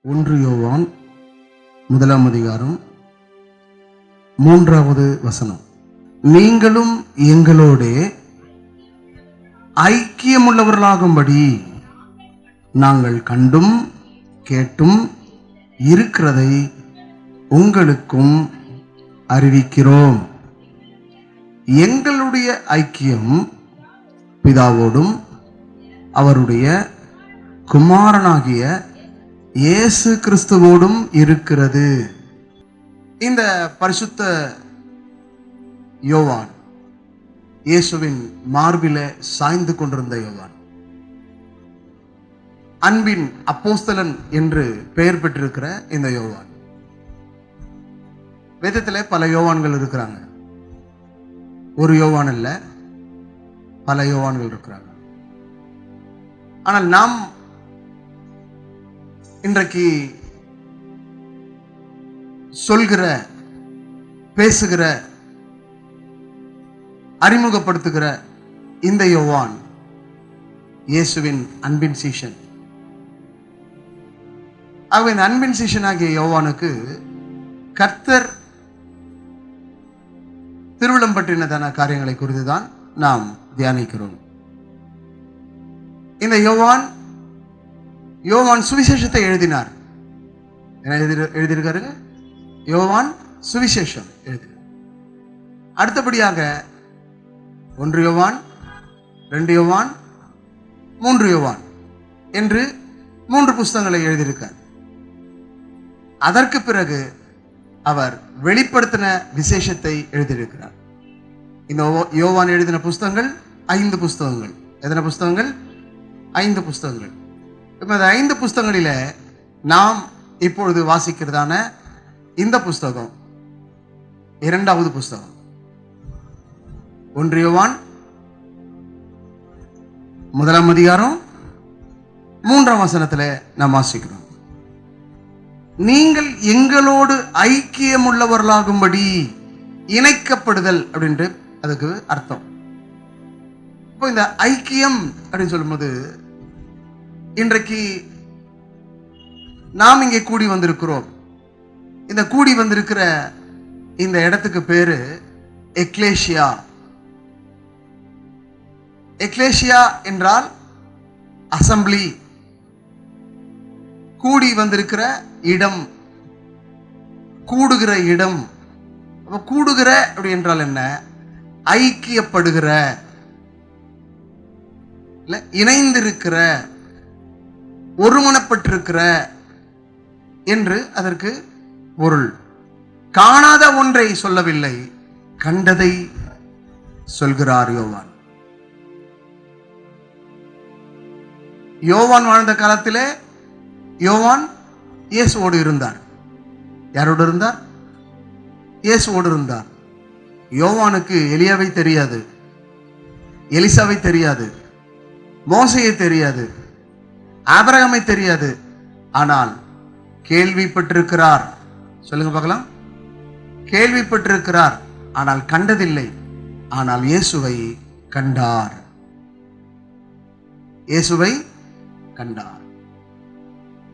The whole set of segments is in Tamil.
1 யோவான் 1 அதிகாரம் 3வது வசனம். நீங்களும் எங்களோடே ஐக்கியமுள்ளவர்களாகும்படி நாங்கள் கண்டும் கேட்டும் இருக்கிறதை உங்களுக்கும் அறிவிக்கிறோம். எங்களுடைய ஐக்கியம் பிதாவோடும் அவருடைய குமாரனாகிய இயேசு கிறிஸ்துவோடும் இருக்கிறது. இந்த பரிசுத்த யோவான் இயேசுவின் மார்பில சாய்ந்து கொண்டிருந்த யோவான், அன்பின் அப்போஸ்தலன் என்று பெயர் பெற்றிருக்கிற இந்த யோவான். வேதத்தில் பல யோவான்கள் இருக்கிறாங்க. ஒரு யோவான் இல்ல, பல யோவான்கள் இருக்கிறாங்க. ஆனால் நாம் இன்றைக்கு சொல்கிற, பேசுகிற, அறிமுகப்படுத்துகிற இந்த யோவான் இயேசுவின் அன்பின் சீஷன். அவன் அன்பின் சீஷனாகிய யோவானுக்கு கர்த்தர் திருவிழம் பற்றினதான காரியங்களை குறித்துதான் நாம் தியானிக்கிறோம். இந்த யோவான் சுவிசேஷத்தை எழுதினார். என்ன எழுதியிருக்காரு? யோவான் சுவிசேஷம் எழுதினார். அடுத்தபடியாக 1 யோவான், 2 யோவான், 3 யோவான் என்று 3 புஸ்தகங்களை எழுதியிருக்கார். அதற்கு பிறகு அவர் வெளிப்படுத்தின விசேஷத்தை எழுதியிருக்கிறார். இந்த யோவான் எழுதின புஸ்தகங்கள் 5 புஸ்தகங்கள். எத்தனை புஸ்தகங்கள்? 5 புஸ்தகங்கள். இந்த 5 புஸ்தகங்களில நாம் இப்பொழுது வாசிக்கிறதான இந்த புஸ்தகம் 2வது புஸ்தகம். 1 யோவான் 1 அதிகாரம் 3ஆம் வசனத்துல நாம் வாசிக்கிறோம். நீங்கள் எங்களோடு ஐக்கியமுள்ளவர்களாகும்படி, இணைக்கப்படுதல் அப்படின்ட்டு அதுக்கு அர்த்தம். இப்போ இந்த ஐக்கியம் அப்படின்னு சொல்லும்போது, இன்றைக்கு நாம் இங்கே கூடி வந்திருக்கிறோம். இந்த கூடி வந்திருக்கிற இந்த இடத்துக்கு பேரு எக்லேசியா. எக்லேசியா என்றால் அசம்பிளி, கூடி வந்திருக்கிற இடம், கூடுகிற இடம். கூடுகிற அப்படி என்றால் என்ன? ஐக்கியப்படுகிற, இணைந்திருக்கிற, ஒருமனப்பட்டிருக்கிற என்று அதற்கு பொருள். காணாத ஒன்றை சொல்லவில்லை, கண்டதை சொல்கிறார் யோவான். யோவான் வாழ்ந்த காலத்திலே யோவான் இயேசுவோடு இருந்தார். யாரோடு இருந்தார்? இயேசுவோடு இருந்தார். யோவானுக்கு எலியாவை தெரியாது, எலிசாவை தெரியாது, மோசையை தெரியாது, ஆபிரகாமை தெரியாது. ஆனால் கேள்விப்பட்டிருக்கிறார். சொல்லுங்க பார்க்கலாம். கேள்விப்பட்டிருக்கிறார், ஆனால் கண்டதில்லை. ஆனால் இயேசுவை கண்டார். இயேசுவை கண்டார்.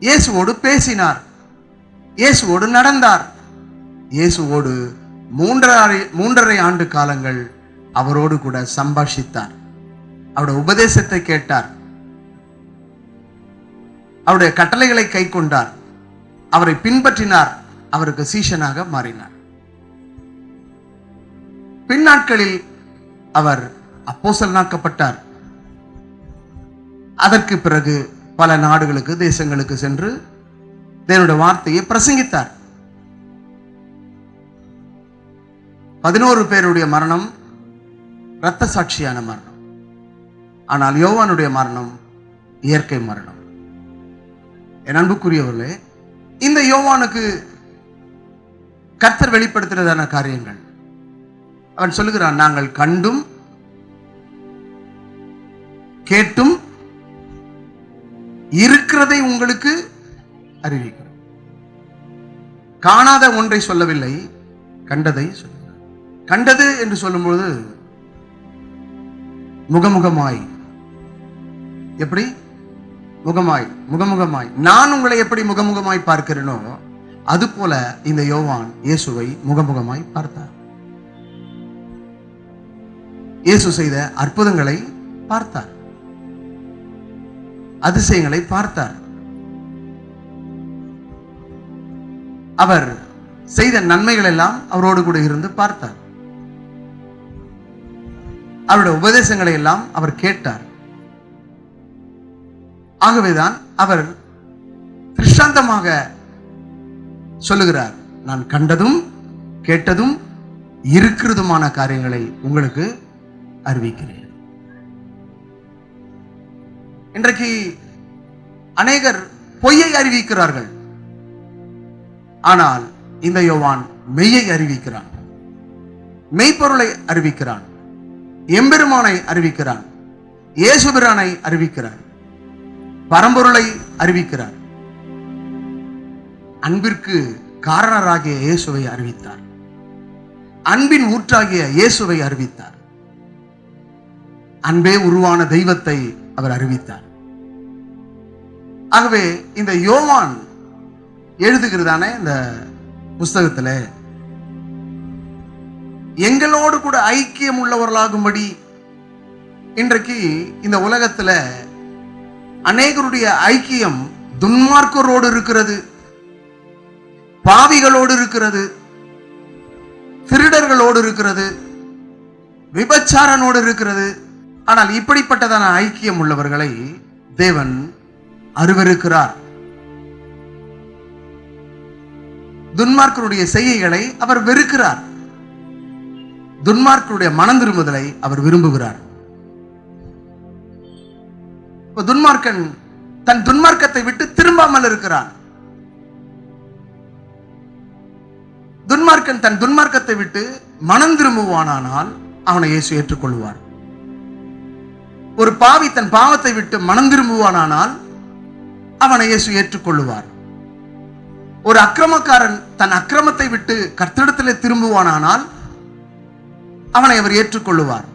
இயேசுவோடு பேசினார், இயேசுவோடு நடந்தார், இயேசுவோடு 3.5 ஆண்டு காலங்கள் அவரோடு கூட சம்பாஷித்தார். அவருடைய உபதேசத்தை கேட்டார், அவருடைய கட்டளைகளை கை கொண்டார், அவரை பின்பற்றினார், அவருக்கு சீஷனாக மாறினார். பின்னாட்களில் அவர் அப்போஸ்தலனாக்கப்பட்டார். அதற்கு பிறகு பல நாடுகளுக்கு, தேசங்களுக்கு சென்று தேவனுடைய வார்த்தையை பிரசங்கித்தார். 11 பேருடைய மரணம் இரத்த சாட்சியான மரணம். ஆனால் யோவானுடைய மரணம் இயற்கை மரணம். என் அன்புக்குரியவர்களே, இந்த யோவானுக்கு கர்த்தர் வெளிப்படுத்துறதான காரியங்கள் அவன் சொல்லுகிறான். நாங்கள் கண்டும் கேட்டும் இருக்கிறதை உங்களுக்கு அறிவிக்கிறோம். காணாத ஒன்றை சொல்லவில்லை, கண்டதை சொல்லுகிறார். கண்டது என்று சொல்லும்போது முகமுகமாய், எப்படி முகமுகமாய் நான் உங்களை எப்படி முகமுகமாய் பார்க்கிறேனோ அது போல இந்த யோவான் இயேசுவை முகமுகமாய் பார்த்தார். இயேசு செய்த அற்புதங்களை பார்த்தார், அதிசயங்களை பார்த்தார். அவர் செய்த நன்மைகள் எல்லாம் அவரோடு கூட இருந்து பார்த்தார். அவருடைய உபதேசங்களை எல்லாம் அவர் கேட்டார். ஆகவேதான் அவர் திருஷ்டாந்தமாக சொல்லுகிறார், நான் கண்டதும் கேட்டதும் இருக்கிறதுமான காரியங்களை உங்களுக்கு அறிவிக்கிறேன். இன்றைக்கு அநேகர் பொய்யை அறிவிக்கிறார்கள், ஆனால் இந்த யோவான் மெய்யை அறிவிக்கிறான், மெய்ப்பொருளை அறிவிக்கிறான், எம்பெருமானை அறிவிக்கிறான், இயேசுபிரானை அறிவிக்கிறார், பரம்பொருளை அறிவிக்கிறார், அன்பிற்கு காரணராகிய இயேசுவை அறிவித்தார், அன்பின் ஊற்றாகிய இயேசுவை அறிவித்தார், அன்பே உருவான தெய்வத்தை அவர் அறிவித்தார். ஆகவே இந்த யோவான் எழுதுகிறதான இந்த புஸ்தகத்தில் எங்களோடு கூட ஐக்கியம் உள்ளவர்களாகும்படி இன்றைக்கு இந்த உலகத்தில் அநேகருடைய ஐக்கியம் துன்மார்க்கரோடு இருக்கிறது, பாவிகளோடு இருக்கிறது, திருடர்களோடு இருக்கிறது, விபச்சாரனோடு இருக்கிறது. ஆனால் இப்படிப்பட்டதான ஐக்கியம் உள்ளவர்களை தேவன் அருவருக்கிறார். துன்மார்க்கருடைய செய்கைகளை அவர் வெறுக்கிறார், துன்மார்க்கருடைய மனம் திரும்புதலை அவர் விரும்புகிறார். துன்மார்க்கன் தன் துன்மார்க்கத்தை விட்டு திரும்பாமல் இருக்கிறான். துன்மார்க்கன் தன் துன்மார்க்கத்தை விட்டு மனம் திரும்புவானால் அவனை இயேசு ஏற்றுக்கொள்வார். ஒரு பாவி தன் பாவத்தை விட்டு மனம் திரும்புவானால் அவனை இயேசு ஏற்றுக்கொள்வார். ஒரு அக்கிரமக்காரன் தன் அக்கிரமத்தை விட்டு கர்த்தரிடத்திலே திரும்புவானால் அவனை அவர் ஏற்றுக்கொள்வார்.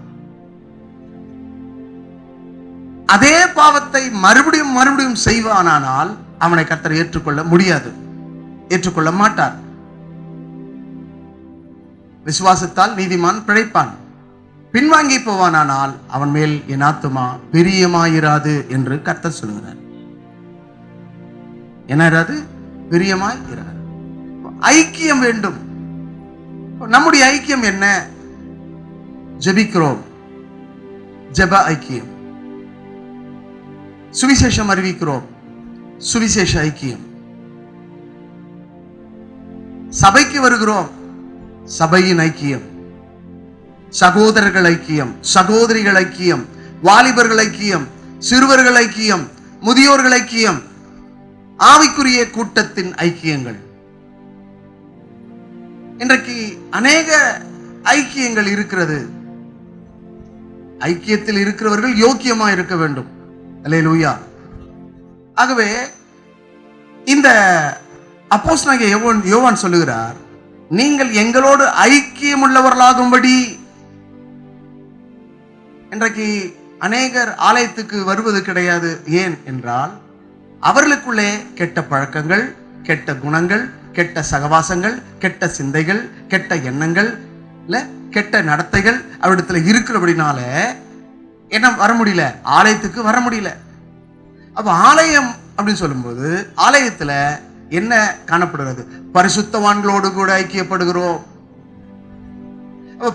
அதே பாவத்தை மறுபடியும் மறுபடியும் செய்வானால் அவனை கர்த்தர் ஏற்றுக்கொள்ள முடியாது, ஏற்றுக்கொள்ள மாட்டார். விசுவாசத்தால் நீதிமான் பிழைப்பான், பின்வாங்கி போவானால் அவன் மேல் என் ஆத்துமா பிரியமாயிராது என்று கர்த்தர் சொல்கிறார். என்ன பிரியமாயிராது? ஐக்கியம் வேண்டும். நம்முடைய ஐக்கியம் என்ன? ஜெபிக்கிறோம், ஜெப ஐக்கியம். சுவிசேஷம் அறிவிக்கிறோம், சுவிசேஷ ஐக்கியம். சபைக்கு வருகிறோம், சபையின் ஐக்கியம். சகோதரர்கள் ஐக்கியம், சகோதரிகள் ஐக்கியம், வாலிபர்கள் ஐக்கியம், சிறுவர்கள் ஐக்கியம், முதியோர்கள் ஐக்கியம், ஆவிக்குரிய கூட்டத்தின் ஐக்கியங்கள். இன்றைக்கு அநேக ஐக்கியங்கள் இருக்கிறது. ஐக்கியத்தில் இருக்கிறவர்கள் யோக்கியமா இருக்க வேண்டும். அல்லேலூயா. ஆகவே இந்த அப்போஸ்தலனாகிய யோவான் சொல்லுகிறார், நீங்கள் எங்களோடு ஐக்கியம் உள்ளவர்களாகும்படி. இன்றைக்கு அநேகர் ஆலயத்துக்கு வருவது கிடையாது. ஏன் என்றால் அவர்களுக்குள்ளே கெட்ட பழக்கங்கள், கெட்ட குணங்கள், கெட்ட சகவாசங்கள், கெட்ட சிந்தைகள், கெட்ட எண்ணங்கள், கெட்ட நடத்தைகள் அவரிடத்துல இருக்கிறபடினால என்ன வர முடியல, ஆலயத்துக்கு வர முடியல. அப்ப ஆலயம் அப்படின்னு சொல்லும்போது ஆலயத்துல என்ன காணப்படுகிறது? பரிசுத்தவான்களோடு கூட ஐக்கியப்படுகிறோம்.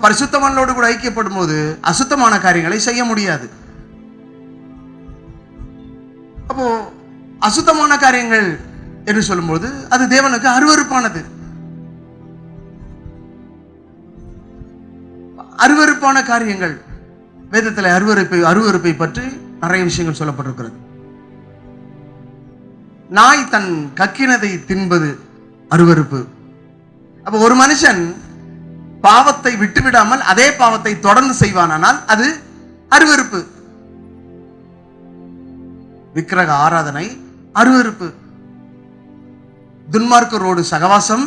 பரிசுத்தவான்களோடு கூட ஐக்கியப்படும் போது அசுத்தமான காரியங்களை செய்ய முடியாது. அப்போ அசுத்தமான காரியங்கள் என்று சொல்லும்போது அது தேவனுக்கு அருவருப்பானது. அருவருப்பான காரியங்கள் வேதத்தில் அருவருப்பை பற்றி நிறைய விஷயங்கள் சொல்லப்பட்டிருக்கிறது. நாய் தன் கக்கினதை தின்பது அருவருப்பு. அப்ப ஒரு மனுஷன் பாவத்தை விட்டுவிடாமல் அதே பாவத்தை தொடர்ந்து செய்வானால் அது அருவருப்பு. விக்கிரக ஆராதனை அருவருப்பு. துன்மார்க்கரோடு சகவாசம்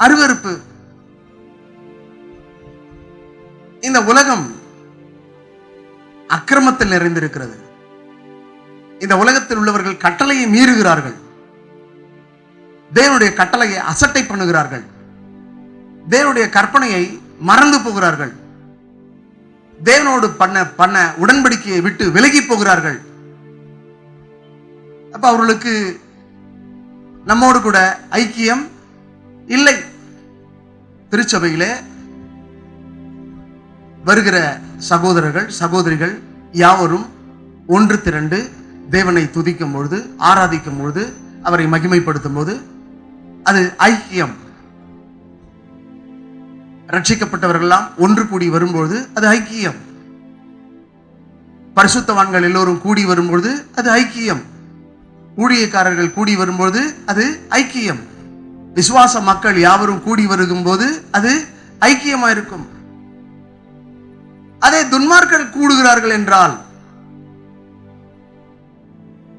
அருவருப்பு. இந்த உலகம் அக்கிரமத்தில் நிறைந்திருக்கிறது. இந்த உலகத்தில் உள்ளவர்கள் கட்டளையை மீறுகிறார்கள், தேவனுடைய கட்டளையை அசட்டை பண்ணுகிறார்கள், தேவனுடைய கற்பனையை மறந்து போகிறார்கள், தேவனோடு பண்ண உடன்படிக்கையை விட்டு விலகி போகிறார்கள். அப்ப அவர்களுக்கு நம்மோடு கூட ஐக்கியம் இல்லை. திருச்சபையிலே வருகிற சகோதரர்கள் சகோதரிகள் யாவரும் ஒன்று திரண்டு தேவனை துதிக்கும் பொழுது, ஆராதிக்கும் பொழுது, அவரை மகிமைப்படுத்தும் போது அது ஐக்கியம். ரட்சிக்கப்பட்டவர்களெல்லாம் ஒன்று கூடி வரும்பொழுது அது ஐக்கியம். பரிசுத்தவான்கள் எல்லோரும் கூடி வரும்பொழுது அது ஐக்கியம். ஊழியக்காரர்கள் கூடி வரும்போது அது ஐக்கியம். விசுவாச மக்கள் யாவரும் கூடி வரும்போது அது ஐக்கியமா இருக்கும். அதே துன்மார்க்கர்கள் கூடுகிறார்கள் என்றால்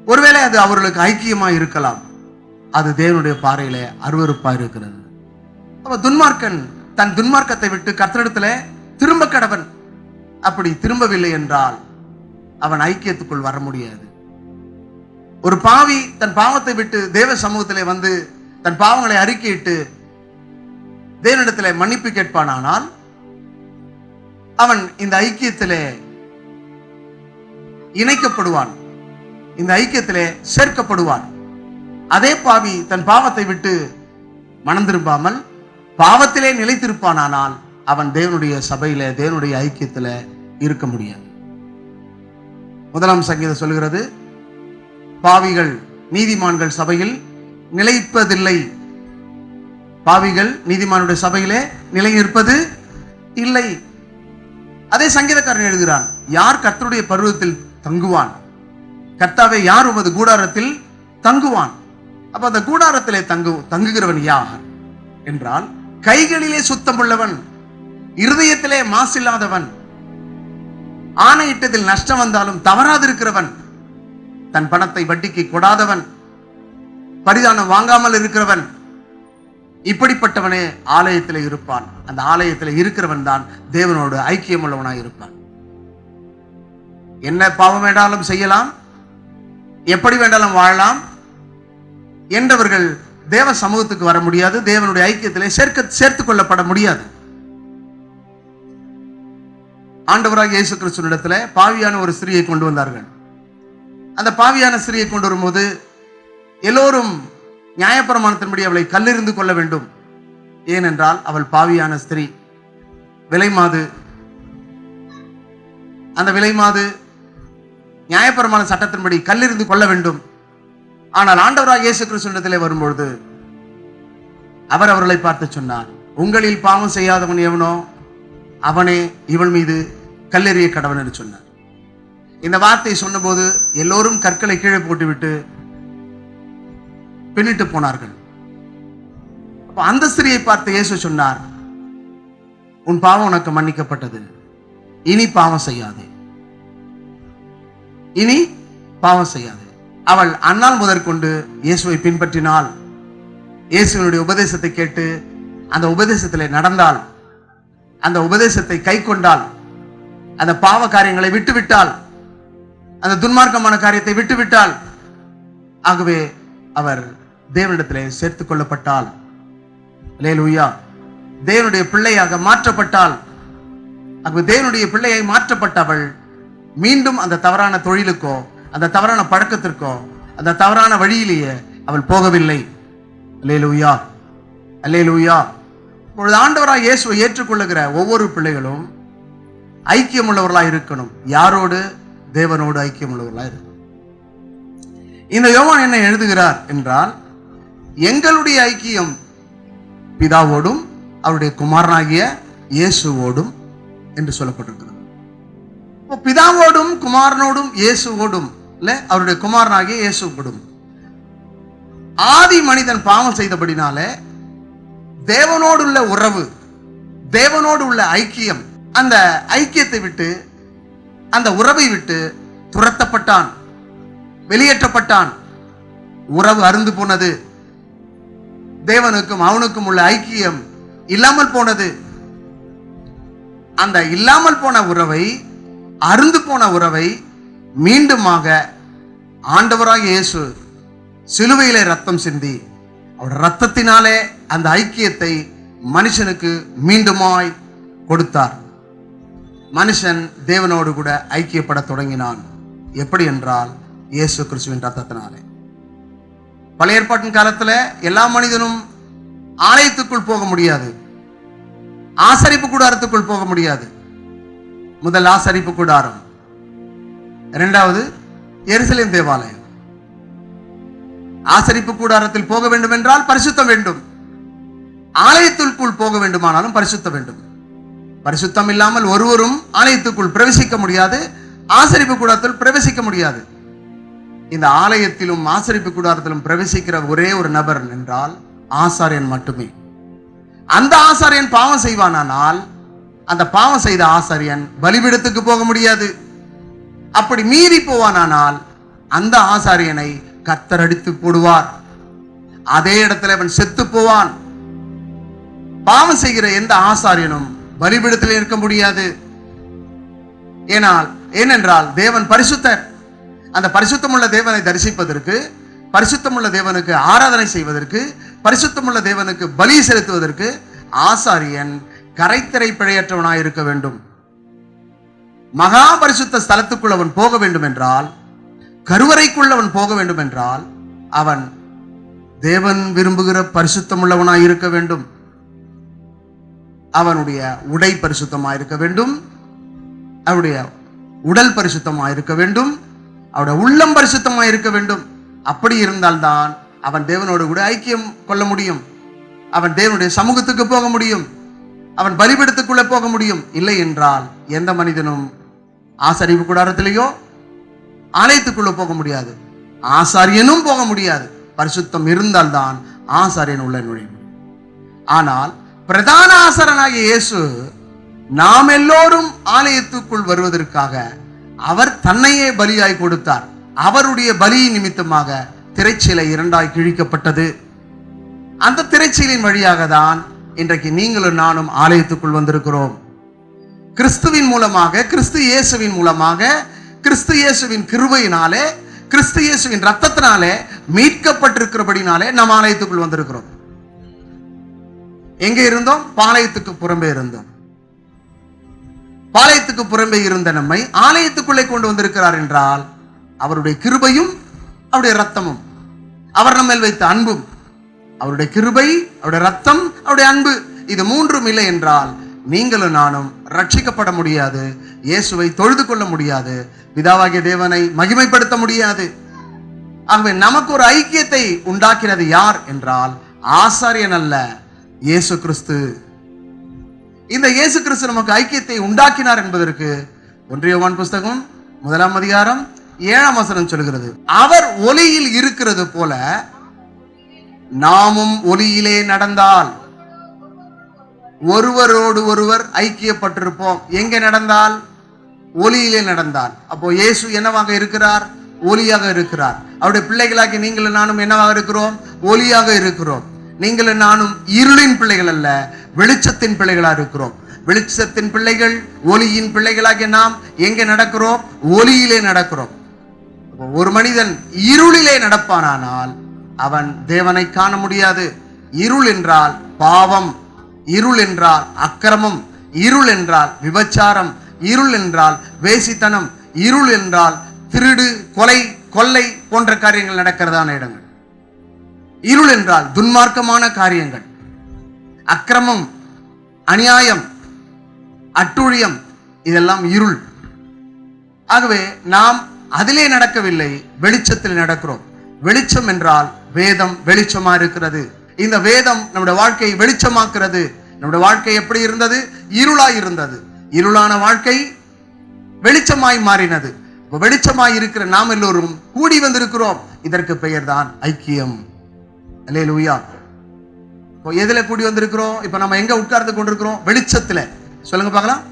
ஒருவேளை அது அவர்களுக்கு ஐக்கியமா இருக்கலாம், அது தேவனுடைய பார்வையில அருவருப்பா இருக்கிறது. அப்ப துன்மார்க்கன் தன் துன்மார்க்கத்தை விட்டு கர்த்தரிடத்துல திரும்ப கடவன். அப்படி திரும்பவில்லை என்றால் அவன் ஐக்கியத்துக்குள் வர முடியாது. ஒரு பாவி தன் பாவத்தை விட்டு தேவ சமூகத்திலே வந்து தன் பாவங்களை அறிக்கையிட்டு தேவனிடத்திலே மன்னிப்பு கேட்பானால் அவன் இந்த ஐக்கியத்திலே இணைக்கப்படுவான், இந்த ஐக்கியத்திலே சேர்க்கப்படுவான். அதே பாவி தன் பாவத்தை விட்டு மனம் திரும்பாமல் பாவத்திலே நிலைத்திருப்பானால் அவன் தேவனுடைய சபையில தேவனுடைய ஐக்கியத்தில இருக்க முடியாது. 1 சங்கீதம் சொல்கிறது, பாவிகள் நீதிமான்கள் சபையில் நிலைப்பதில்லை. பாவிகள் நீதிமானுடைய சபையிலே நிலை நிற்பது இல்லை. அதே சங்கீதக்காரன் எழுதுகிறான், யார் கர்த்தருடைய பர்வதத்தில் தங்குவான்? கர்த்தாவே, யார் உமது கூடாரத்தில் தங்குவான்? அப்ப அந்த கூடாரத்திலே தங்குகிறவன் யார் என்றால், கைகளிலே சுத்தம் உள்ளவன், இருதயத்திலே மாசில்லாதவன், ஆணையிட்டதில் நஷ்டம் வந்தாலும் தவறாதிருக்கிறவன், தன் பணத்தை வட்டிக்கு கொடாதவன், பரிதானம் வாங்காமல் இருக்கிறவன், இப்படிப்பட்டவனே ஆலயத்தில் இருப்பான். அந்த ஆலயத்தில் இருக்கிறவன் தான் தேவனோடு ஐக்கியம் உள்ளவனாய் இருப்பான். என்ன பாவம் வேண்டாலும் செய்யலாம், எப்படி வேண்டாலும் வாழலாம் என்றவர்கள் தேவ சமூகத்துக்கு வர முடியாது, தேவனுடைய ஐக்கியத்திலே சேர்த்துக் கொள்ளப்பட முடியாது. ஆண்டவராக இயேசு கிறிஸ்துவினிடத்துல பாவியான ஒரு ஸ்திரியை கொண்டு வந்தார்கள். அந்த பாவியான ஸ்திரியை கொண்டு வரும்போது எல்லோரும் நியாயப்பிரமாணத்தின்படி அவளை கல்லெறிந்து கொள்ள வேண்டும். ஏனென்றால் அவள் பாவியான ஸ்திரீ, விலைமாது. அந்த விலைமாது நியாயப்பிரமாண சட்டத்தின்படி கல்லெறிந்து கொள்ள வேண்டும். ஆனால் ஆண்டவராக இயேசு கிறிஸ்துவினிடத்திலே வரும்பொழுது அவர் அவர்களை பார்த்து சொன்னார், உங்களில் பாவம் செய்யாதவன் எவனோ அவனே இவள் மீது கல்லெறிய கடவன் என்று சொன்னார். இந்த வார்த்தையை சொன்னபோது எல்லோரும் கற்களை கீழே போட்டுவிட்டு பின்னிட்டு போனார்கள். அந்த ஸ்திரியை பார்த்து இயேசு சொன்னார், உன் பாவம் உனக்கு மன்னிக்கப்பட்டது, இனி பாவம் செய்யாதே, இனி பாவம் செய்யாதே. அவள் அந்நாள் முதற்கொண்டு இயேசுவை பின்பற்றினாள். இயேசுவினுடைய உபதேசத்தை கேட்டு அந்த உபதேசத்திலே நடந்தாள், அந்த உபதேசத்தை கை கொண்டாள், அந்த பாவ காரியங்களை விட்டுவிட்டாள், அந்த துன்மார்க்கமான காரியத்தை விட்டுவிட்டாள். ஆகவே அவர் தேவனிடத்திலே சேர்த்துக் கொள்ளப்பட்டாள். அல்லேலூயா. தேவனுடைய பிள்ளையாக மாற்றப்பட்டாள். ஆகவே தேவனுடைய பிள்ளையை மாற்றப்பட்டவள் மீண்டும் அந்த தவறான தொழிலுக்கோ அந்த தவறான பழக்கத்திற்கோ அந்த தவறான வழியிலேயே அவள் போகவில்லை. அல்லேலூயா, அல்லேலூயா. இப்பொழுது ஆண்டவராக இயேசுவை ஏற்றுக்கொள்ளுகிற ஒவ்வொரு பிள்ளைகளும் ஐக்கியம் உள்ளவர்களாக இருக்கணும். யாரோடு? தேவனோடு ஐக்கியம் உள்ளவர்களாக இருக்கணும். இந்த யோவான் என்ன எழுதுகிறார் என்றால், எங்களுடைய ஐக்கியம் பிதாவோடும் அவருடைய குமாரனாகிய இயேசுவோடும் என்று சொல்லப்பட்டிருக்கிறது. பிதாவோடும் குமாரனோடும் இயேசுவோடும் இல்ல, அவருடைய குமாரனாகிய இயேசுவோடும். ஆதி மனிதன் பாவம் செய்தபடினாலே தேவனோடு உள்ள உறவு, தேவனோடு உள்ள ஐக்கியம், அந்த ஐக்கியத்தை விட்டு அந்த உறவை விட்டு துரத்தப்பட்டான், வெளியேற்றப்பட்டான். உறவு அருந்து போனது. தேவனுக்கும் அவனுக்கும் உள்ள ஐக்கியம் இல்லாமல் போனது. அந்த இல்லாமல் போன உறவை, அருந்து போன உறவை மீண்டுமாக ஆண்டவராகிய இயேசு சிலுவையிலே ரத்தம் சிந்தி அவருடைய ரத்தத்தினாலே அந்த ஐக்கியத்தை மனுஷனுக்கு மீண்டுமாய் கொடுத்தார். மனுஷன் தேவனோடு கூட ஐக்கியப்பட தொடங்கினான். எப்படி என்றால் இயேசு கிறிஸ்துவின் ரத்தத்தினாலே. பழைய ஏற்பாட்டின் காலத்துல எல்லா மனிதனும் ஆலயத்துக்குள் போக முடியாது, ஆசரிப்பு கூடாரத்துக்குள் போக முடியாது. முதல் ஆசரிப்பு கூடாரம், இரண்டாவது எருசலேம் தேவாலயம். ஆசரிப்பு கூடாரத்தில் போக வேண்டும் என்றால் பரிசுத்தம் வேண்டும், ஆலயத்திற்குள் போக வேண்டுமானாலும் பரிசுத்தம் வேண்டும். பரிசுத்தம் இல்லாமல் ஒருவரும் ஆலயத்துக்குள் பிரவேசிக்க முடியாது, ஆசரிப்பு கூடாரத்தில் பிரவேசிக்க முடியாது. இந்த ஆலயத்திலும் ஆசரிப்பு கூடாரத்திலும் பிரவேசிக்கிற ஒரே ஒரு நபர் என்றால் ஆசாரியன் மட்டுமே. அந்த ஆசாரியன் பாவம் செய்வானால் அந்த பாவம் செய்த ஆசாரியன் பலிபீடத்துக்கு போக முடியாது. அப்படி மீறி போவானால் அந்த ஆசாரியனை கர்த்தர் அடித்து போடுவார். அதே இடத்துல அவன் செத்து போவான். பாவம் செய்கிற எந்த ஆசாரியனும் பலிபீடத்தில் இருக்க முடியாது. ஏனென்றால் தேவன் பரிசுத்தர். அந்த பரிசுத்தமுள்ள தேவனை தரிசிப்பதற்கு, பரிசுத்தமுள்ள தேவனுக்கு ஆராதனை செய்வதற்கு, பரிசுத்தமுள்ள தேவனுக்கு பலி செலுத்துவதற்கு ஆசாரியன் கரைத்திரை பிழையற்றவனாய் இருக்க வேண்டும். மகா பரிசுத்த ஸ்தலத்துக்குள் அவன் போக வேண்டும் என்றால், கருவறைக்குள் அவன் போக வேண்டும் என்றால் அவன் தேவன் விரும்புகிற பரிசுத்தமுள்ளவனாய் இருக்க வேண்டும். அவனுடைய உடை பரிசுத்தமாய் இருக்க வேண்டும், அவனுடைய உடல் பரிசுத்தமாய் இருக்க வேண்டும், அவருடைய உள்ளம் பரிசுத்தமாய் இருக்க வேண்டும். அப்படி இருந்தால்தான் அவன் தேவனோடு கூட ஐக்கியம் கொள்ள முடியும். அவன் தேவனுடைய சமூகத்துக்கு போக முடியும், அவன் பலிபீடத்துக்குள்ள போக முடியும். இல்லை என்றால் எந்த மனிதனும் ஆசரிப்பு கூடாரத்திலேயோ ஆலயத்துக்குள்ள போக முடியாது, ஆசாரியனும் போக முடியாது. பரிசுத்தம் இருந்தால்தான் ஆசாரியன் உள்ள நுழைய முடியும். ஆனால் பிரதான ஆசாரியனாகிய இயேசு நாம் எல்லோரும் ஆலயத்துக்குள் வருவதற்காக அவர் தன்னையே பலியாய் கொடுத்தார். அவருடைய பலி நிமித்தமாக திரைச்சீலை இரண்டாய் கிழிக்கப்பட்டது. அந்த திரைச்சீலின் வழியாக தான் இன்றைக்கு நீங்களும் நானும் ஆலயத்துக்குள் வந்திருக்கிறோம். கிறிஸ்துவின் மூலமாக, கிறிஸ்து இயேசுவின் மூலமாக, கிறிஸ்து இயேசுவின் கிருபையினாலே, கிறிஸ்து இயேசுவின் ரத்தத்தினாலே மீட்கப்பட்டிருக்கிறபடினாலே நாம் ஆலயத்துக்குள் வந்திருக்கிறோம். எங்கே இருந்தோம்? பாளையத்துக்கு புறம்பே இருந்தோம். பாளையத்துக்கு புறம்பே இருந்த நம்மை ஆலயத்துக்குள்ளே கொண்டு வந்திருக்கிறார் என்றால் அவருடைய கிருபையும் அவருடைய ரத்தமும், அவர் நம்மேல் வைத்த அன்பும், அவருடைய கிருபை, அவருடைய ரத்தம், அவருடைய அன்பு, இது மூன்றும் இல்லை என்றால் நீங்களும் நானும் ரட்சிக்கப்பட முடியாது, இயேசுவை தொழுது கொள்ள முடியாது, பிதாவாகிய தேவனை மகிமைப்படுத்த முடியாது. ஆகவே நமக்கு ஒரு ஐக்கியத்தை உண்டாக்கினது யார் என்றால் ஆசாரியன் அல்ல, இயேசு கிறிஸ்து. இந்த இயேசு கிறிஸ்து நமக்கு ஐக்கியத்தை உண்டாக்கினார் என்பதற்கு 1 யோவான் புஸ்தகம் 1 அதிகாரம் 7 சொல்கிறது, அவர் ஒளியில் இருக்கிறது போல நாமும் ஒளியிலே நடந்தால் ஒருவரோடு ஒருவர் ஐக்கியப்பட்டிருப்போம். எங்கே நடந்தால்? ஒளியிலே நடந்தால். அப்போ இயேசு என்னவாக இருக்கிறார்? ஒளியாக இருக்கிறார். அவருடைய பிள்ளைகளாகி நீங்களும் நானும் என்னவாக இருக்கிறோம்? ஒளியாக இருக்கிறோம். நீங்களும் நானும் இருளின் பிள்ளைகள் அல்ல, வெளிச்சத்தின் பிள்ளைகளா இருக்கிறோம். வெளிச்சத்தின் பிள்ளைகள், ஒளியின் பிள்ளைகளாகிய நாம் எங்கே நடக்கிறோம்? ஒளியிலே நடக்கிறோம். ஒரு மனிதன் இருளிலே நடப்பானால் அவன் தேவனை காண முடியாது. இருள் என்றால் பாவம், இருள் என்றால் அக்கிரமம், இருள் என்றால் விபச்சாரம், இருள் என்றால் வேசித்தனம், இருள் என்றால் திருடு, கொலை, கொள்ளை போன்ற காரியங்கள் நடக்கிறதான இடங்கள். இருள் என்றால் துன்மார்க்கமான காரியங்கள், அக்கிரமம், அநியாயம், அட்டுழியம், இதெல்லாம் இருள். ஆகவே நாம் அதிலே நடக்கவில்லை, வெளிச்சத்தில் நடக்கிறோம். வெளிச்சம் என்றால் வேதம் வெளிச்சமா இருக்கிறது. இந்த வேதம் நம்முடைய வாழ்க்கையை வெளிச்சமாக்குறது. நம்முடைய வாழ்க்கை எப்படி இருந்தது? இருளாய் இருந்தது. இருளான வாழ்க்கை வெளிச்சமாய் மாறினது. வெளிச்சமாய் இருக்கிற நாம் எல்லோரும் கூடி வந்திருக்கிறோம். இதற்கு பெயர் தான் ஐக்கியம். அல்லேலூயா. இப்போ எதுல கூடி வந்திருக்கிறோம்? இப்ப நம்ம எங்க உட்கார்ந்து கொண்டிருக்கிறோம்? வெளிச்சத்துல. சொல்லுங்க பார்க்கலாம்.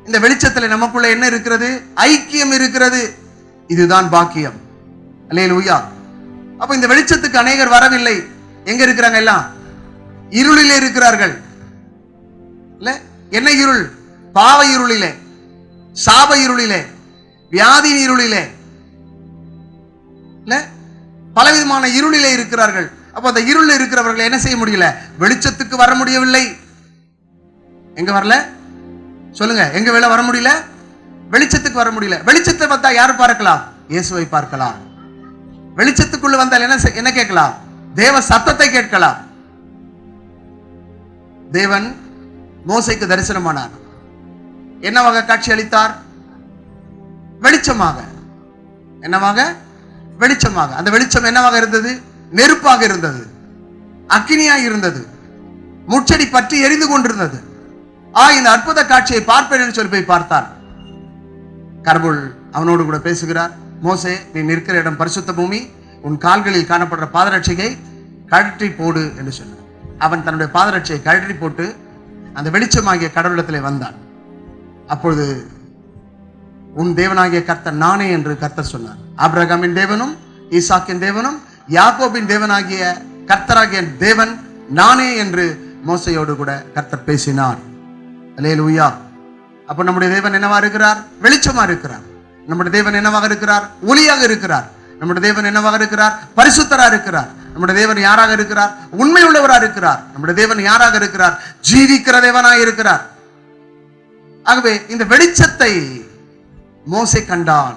இந்த வெளிச்சத்துல நமக்குள்ள என்ன இருக்கிறது? ஐக்கியம் இருக்கிறது. இதுதான் பாக்கியம். அல்லேலூயா. அப்ப இந்த வெளிச்சத்துக்கு அநேகர் வரவில்லை. எங்க இருக்கிறாங்க? எல்லாம் இருளிலே இருக்கிறார்கள். இல்ல என்ன இருள்? பாவ இருளிலே, சாப இருளிலே, வியாதி இருளிலே, இல்ல, பலவிதமான இருளிலே இருக்கிறார்கள். அப்ப அந்த இருளில் இருக்கிறவர்கள் என்ன செய்ய முடியல? வெளிச்சத்துக்கு வர முடியவில்லை. எங்க வரல சொல்லுங்க? எங்க வெளில வர முடியல? வெளிச்சத்துக்கு வர முடியல. வெளிச்சத்தை வந்தா யாரு பார்க்கலாம்? இயேசுவை பார்க்கலாம். வெளிச்சத்துக்குள்ள வந்தால் என்ன கேட்கலாம்? தேவ சத்தத்தை கேட்கலாம். தேவன் மோசேக்கு தரிசனமானார். என்னவாக காட்சி அளித்தார்? வெளிச்சமாக. என்னவாக? வெளிச்சமாக. அந்த வெளிச்சம் என்னவாக இருந்தது? நெருப்பாக இருந்தது, அக்கினியாக இருந்தது, முச்செடி பற்றி எரிந்து கொண்டிருந்தது. இந்த அற்புத காட்சியை பார்ப்பேன் என்று சொல்லி போய் பார்த்தான். கடவுள் அவனோடு கூட பேசுகிறார். மோசே, நீ நிற்கிற இடம் பரிசுத்த பூமி, உன் கால்களில் காணப்படுற பாதரட்சியை கழற்றி போடு என்று சொன்னார். அவன் தன்னுடைய பாதரட்சியை கழற்றி போட்டு அந்த வெளிச்சமாகிய கடவுளிடத்திலே வந்தான். அப்பொழுது உன் தேவனாகிய கர்த்தர் நானே என்று கர்த்தர் சொன்னார். ஆபிரகாமின் தேவனும் ஈசாக்கின் தேவனும் யாக்கோபின் தேவனாகிய கர்த்தராகிய தேவன் நானே என்று மோசையோடு கூட கர்த்தர் பேசினார். அல்லேலூயா. அப்ப நம்முடைய தேவன் என்னவா இருக்கிறார்? வெளிச்சமா இருக்கிறார். நம்முடைய தேவன் என்னவாக இருக்கிறார்? ஒளியாக இருக்கிறார். நம்முடைய தேவன் என்னவாக இருக்கிறார்? பரிசுத்தரா இருக்கிறார். நம்முடைய தேவன் யாராக இருக்கிறார்? உண்மை உள்ளவராக இருக்கிறார். நம்முடைய தேவன் யாராக இருக்கிறார்? ஜீவிக்கிற தேவனாக இருக்கிறார். ஆகவே இந்த வெளிச்சத்தை மோசே கண்டான்.